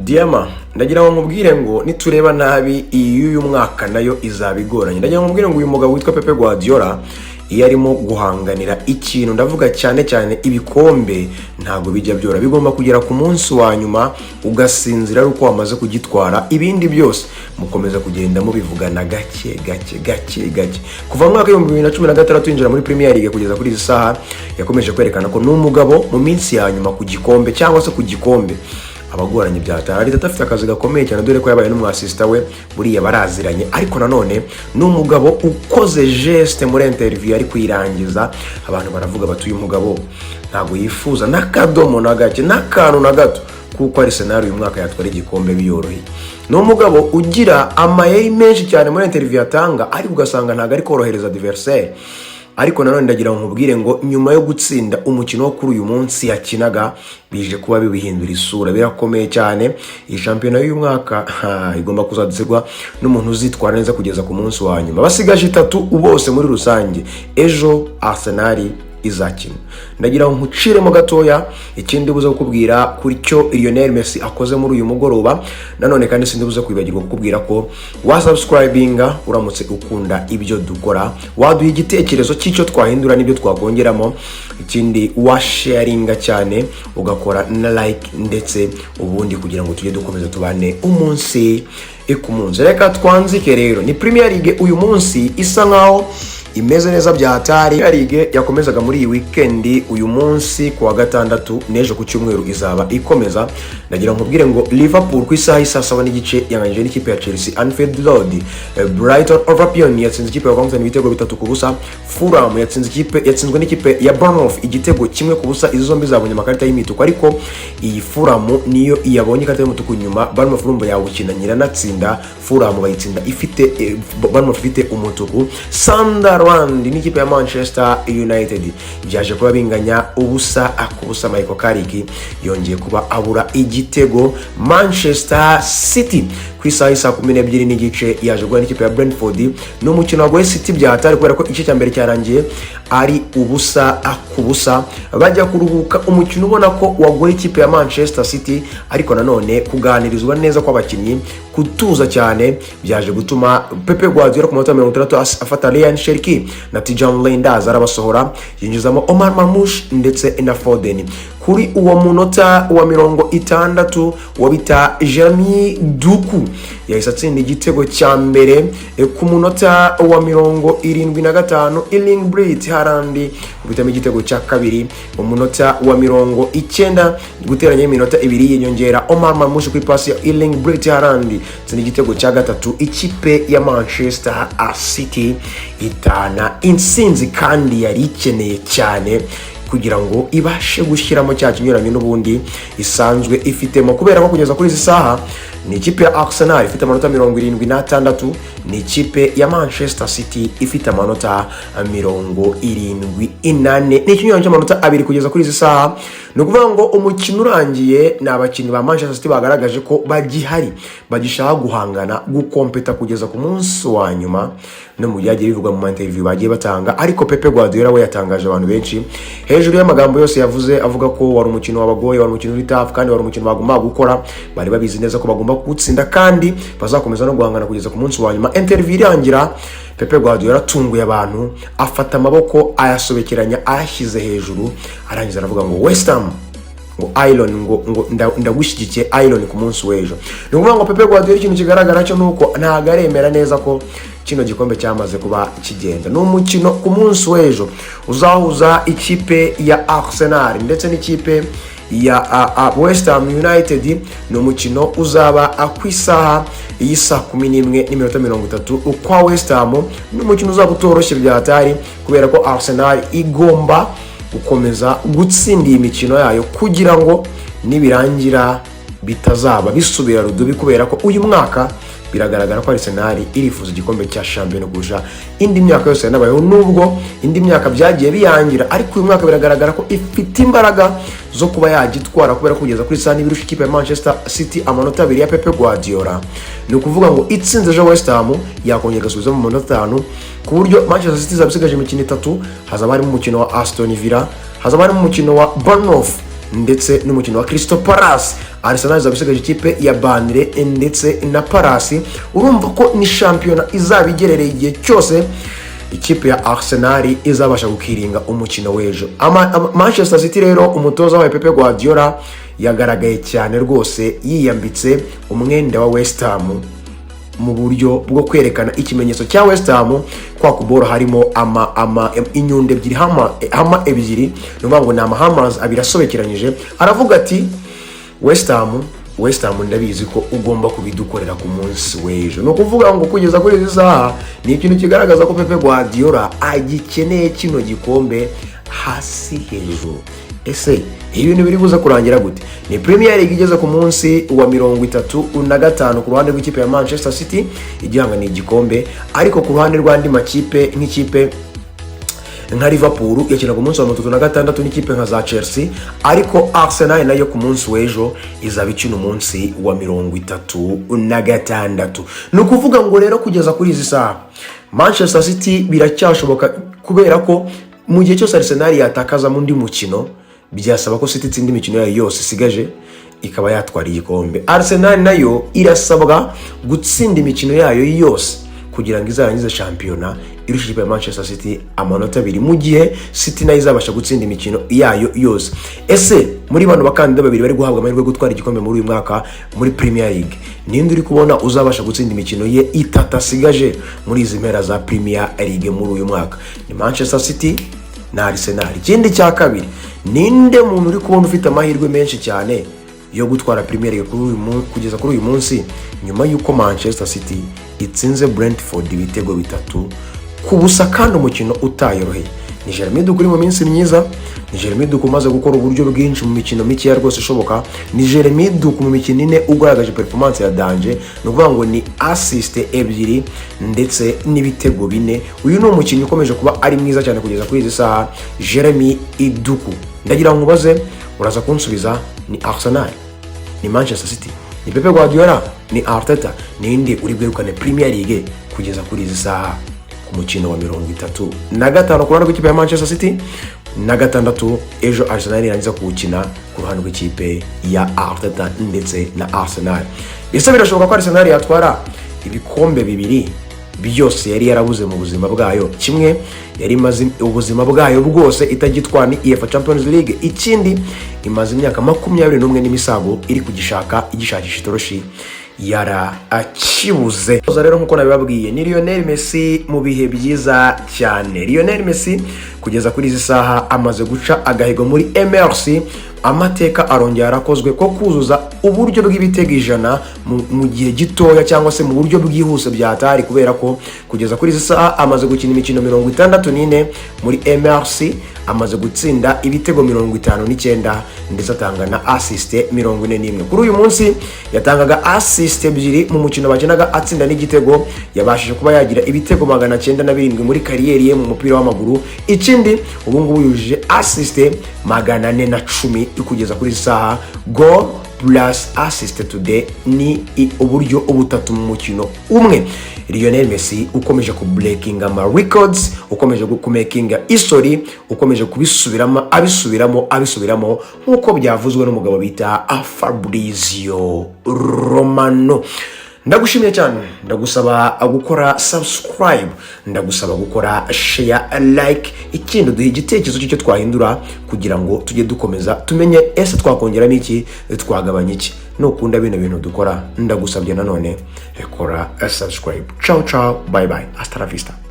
Diama ndagira ngo nkubwire ngo nitureba nabi uyu mwaka nayo izabigoranye. Ndagira ngo nkubwire ngo uyu mugabo witwa Pepe Guardiola iyo arimo guhanganira ikintu, ndavuga cyane cyane ibikombe, ntago bijya byora, bigomba kugera ku munsi wa nyuma ugasinzira ari uko wamaze kugitwara. Ibindi byose mukomeza kugenda mubivugana gake kuva mu mwaka wa 2016 yinjira muri Premier League kugeza kuri izi saha yakomeje kwerekana ko n'umugabo mu minsi ya nyuma ku gikombe cyangwa se ku gikombe abagoranye byatara. Ari afite akazi gakomeye cyane dore ko yabaye n'umwasista we buriya baraziranye, ariko nanone n'umugabo ukoze geste muri interview ari kwirangiza. Abantu baravuga bati uyu mugabo ntago yifuza n'akadomo na gake n'akantu na gato kuko Arsenal uyu mwaka yatwara igikombe biyoroheye. N'umugabo ugira amayeri menshi cyane muri interview atanga, ariko ugasanga ntago ari korohereza adversaire. Ariko nanone ndagira ngo nkubwire ngo nyuma yo gutsinda umukino wo kuri uyu munsi yakinaga bije kuba bibihindura isura, birakomeye cyane. Iyi shampiyona y'uyu mwaka igomba kuzadusirwa n'umuntu uzitwara neza kugeza ku munsi wa nyuma. Basigaje 3 bose muri rusange. Ejo Arsenal izakina. Ndagira ngo nkuciremo gatoya ikindi buze kukubwira kuri cyo Lionel Messi akoze muri uyu mugoroba. Nanone kandi sindi buze kwibagirwa kukubwira ko subscribinga uramutse ukunda ibyo dukora, waduha igitekerezo cy'icyo twahindura n'ibyo twakongeramo. Ikindi sharinga cyane ugakora na like ndetse ubundi kugira ngo tujye dukomeza tubane umunsi ikumunsi. Reka twanzike rero. Ni Premier League uyu munsi isa nkaho imeze neza byatari. Ligue yakomezaga muri iyi weekend uyu munsi kuwa gatandatu, nejo ku cyumweru izaba ikomeza. Ndagira ngo nkubwire ngo Liverpool ku isaha isa 7 n'igice yanganyije n'ikipe ya Chelsea Anfield Road. Brighton over Albion yatsinze ikipe ya Wolverhampton ibitego 3-0. Fulham yatsinzwe n'ikipe ya Bournemouth igitego 1-0. Izo zombi zabonye amakarita y'imituku, ariko iyi Fulham niyo iyabonye ikarita y'umutuku nyuma Bournemouth rumbo yawukina nyiranatsinda. Fulham bayitsinda ifite Bournemouth ifite umutuku. Sunderland n'ikipe ya Manchester United byaje kuba binganya ubusa akubusa. Michael Carrick yongeye kuba abura igitego. Manchester City ku isaha isa 12 n'igice yaje guhana n'ikipe ya Brentford. No mukino wa City byatari kubera ko igice cya mbere cyarangiye ari ubusa akubusa. Bajya kuruhuka umukino ubona ko wagoye ikipe ya Manchester City, ariko nanone kuganirizwa neza kw'abakinnyi, kutuza cyane byaje gutuma Pepe Guardiola ku minota 30 afata Ryan Cherki na Tijani Reinders arabasohora, yinjizamo Omar Marmoush ndetse na Foden. Kuri uwo munota wa 60 wabita Jeremy Doku yahise atsinda igitego cya mbere. Ku munota wa 75 Erling Braut Haaland gutema igitego cya kabiri. Mu munota wa 90 guteranya iminota 2 y'inyongera Omar Marmoush ku pasi ya Erling Braut Haaland atsinda igitego cya gatatu. Ikipe ya Manchester City itana insinzi kandi yari ikeneye cyane kugira ngo ibashe gushyiramo cya kinyuranye n'ubundi isanzwe ifitemo, kubera ko kugeza kuri izi saha ni ikipe ya Arsenal ifite amanota 76, ni ikipe ya Manchester City ifite amanota 78, ni ikinyuranye cy'amanota 2 kugeza kuri izi saha. Ni ukuvuga ngo umukino urangiye ni abakinnyi ba Manchester City bagaragaje ko bagihari, bagishaka guhangana gukompeta kugeza ku munsi wa nyuma. No mu byagiye bivugwa mu interview bagiye batanga, ariko Pepe Guardiola we yatangaje abantu benshi hejuru y'amagambo yose yavuze avuga ko wari umukino wabagoye, wari umukino w'itafu, kandi wari umukino bagomba gukora. Bari babizi neza ko bagomba gutsinda kandi bazakomeza no guhangana kugeza ku munsi wa nyuma. Interview irangira Pepe Guardiola tunguye abantu, afata amaboko ayasobekeranya ayashyize hejuru, arangiza aravuga ngo West Ham ngo Iron ngo ndagushyigikiye Iron ku munsi w'ejo. Ni ukuvuga ngo Pepe Guardiola ikintu kigaragara cyo nuko ntago aremera neza ko kino gikombe cyamaze kuba kigenda. No mukino ku munsi w'ejo uzahuza ikipe ya Arsenal ndetse n'ikipe ya West Ham United. No mukino uzaba ku isaha y'isa 11:30 ukwa West Ham. Ni mukino uzaba utoroshye byatari kubera ko Arsenal igomba gukomeza gutsinda iyi mikino yayo kugira ngo nibirangira bitazaba bisubira rudubi, kubera ko uyu mwaka biragaragara ko Arsenal irifuza igikombe cya Champions kurusha indi myaka yose yanabayeho. Nubwo indi myaka byagiye biyangira, ariko uyu mwaka biragaragara ko ifite imbaraga zo kuba yagitwara, kubera kugeza kuri saa n'ibirusha ikipe ya Manchester City amanota 2 ya Pepe Guardiola. Ni ukuvuga ngo itsinze ejo West Ham yakongera gasubiza mu manota 5, ku buryo Manchester City zabisigaje imikino 3. Hazaba harimo umukino wa Aston Villa, hazaba harimo umukino wa Bournemouth ndetse n'umukino wa Crystal Palace. Arsenal izaba isigaje ikipe ya Burnley ndetse na Palace. Urumva ko ni shampiyona izaba igerereye igihe cyose ikipe ya Arsenal izabasha gukiringa umukino w'ejo. Manchester City rero umutoza wa Pep Guardiola yagaragaye cyane rwose yiyambitse umwenda wa West Ham mu buryo bwo kwerekana ikimenyetso cya West Ham kwa kuboro harimo inyunde ebyiri hama ebyiri, no ngo ni Hammers abiri asobekeranyije. Aravuga ati West Ham ndabizi ko ugomba kubidukorera ku munsi w'ejo. No kuvuga ngo kugeza kuri izi saha ni ikintu kigaragaza ko Pep Guardiola agikeneye kino gikombe hasi hejuru. Ese ibintu biri buza kurangira gute? Ni Premier League igeze ku munsi wa 35 ku ruhande rw'ikipe ya Manchester City igihangana igikombe, ariko ku ruhande rw'andi makipe nk'ikipe nka Liverpool yakinaga umunsi wa 36 n'ikipe nka za Chelsea, ariko Arsenal nayo ku munsi w'ejo izaba ikina umunsi wa 36. No kuvuga ngo rero kugeza kuri izi saha Manchester City biracyashoboka, kubera ko mu gihe cyose Arsenal yatakaza mu ndi mukino byasaba ko City itsinda imikino yayo yose isigaje ikaba yatwara igikombe. Arsenal nayo irasabwa gutsinda imikino yayo yose kugira ngo izarangize shampiyona irusha ikipe ya Manchester City amanota 2, mu gihe City nayo izabasha gutsinda imikino yayo yose. Ese muri bano bakandida babiri bari guhabwa amahirwe gutwara igikombe muri uyu mwaka muri Premier League, ninde uri kubona uzabasha gutsinda imikino ye itatu asigaje muri izi mpera za Premier League muri uyu mwaka? Ni Manchester City na Arsenal. Ikindi cya kabiri, ninde muntu uri kubona ufite amahirwe menshi cyane yo gutwara Premier League kugeza kuri uyu munsi nyuma yuko Manchester City itsinze Brentford ibitego 3 ku busa kandi umukino utayoroheye? Ni Jeremy Doku uri mu minsi myiza, ni Jeremy Doku umaze gukora uburyo bwinshi mu mikino mike ya rwose ishoboka, ni Jeremy Doku mu mikino 4 ugaragaje performance ya danger, no kuvuga ngo ni assist 2 ndetse n'ibitego 4. Uyu ni umukinnyi ukomeje kuba ari mwiza cyane kugeza kuri izi saha, Jeremy Doku. Ndagira ngo ubaze, uraza kunsubiza ni Arsenal, ni Manchester City, ni Pep Guardiola, ni Arteta, ninde uri bwirukane Premier League kugeza kuri izi saha ku mukino wa 35 ku ruhande rw'ikipe ya Manchester City na 6 ejo Arsenal irangiza kuwukina ku ruhande rw'ikipe ya Arteta ndetse na Arsenal. Ese birashoboka ko Arsenal yatwara ibikombe 2 byose yari yarabuze mu buzima bwayo? Kimwe yari imaze ubuzima bwayo bwose itagitwara ni UEFA Champions League, ikindi imaze imyaka 21 n'imisago iri kugishaka igishakisha itoroshi yara akibuze. Rero nkuko nabibabwiye ni Lionel Messi mu bihe byiza cyane. Lionel Messi kugeza kuri izi saha amaze guca agahigo muri MRC, amateka arongera arakozwe ko kuzuza uburyo bw'ibitego 100 mu gihe gitoya cyangwa se mu buryo bwihuse byatari, kubera ko kugeza kuri izi saha amaze gukina imikino 64 muri MRC, amaze gutsinda ibitego 59 ndetse atanga na assist 41. Kuri uyu munsi yatangaga assist 2 mu mukino bakinaga atsinda n'igitego, yabashije kuba yagira ibitego 907 muri kariyeri ye mu mupira w'amaguru. Ikindi ubu ngubu yujuje assist 410 kugeza kuri saha. Goal plus assist today ni uburyo ubutatu mu mukino umwe. Lionel Messi ukomeje ku breaking ama records, ukomeje ku making history, ukomeje kubisubiramo nkuko byavuzwe n'umugabo bita Fabrizio Romano. Ndagushimiye cyane, ndagusaba gukora subscribe, ndagusaba gukora share, like, ikindi duhe igitekerezo cyo twahindura kugira ngo tujye dukomeza tumenye ese twakongeramo iki, twagabanya iki. Nukunda bino bintu dukora, ndagusabye nanone kora subscribe. Ciao ciao, bye bye, hasta la vista.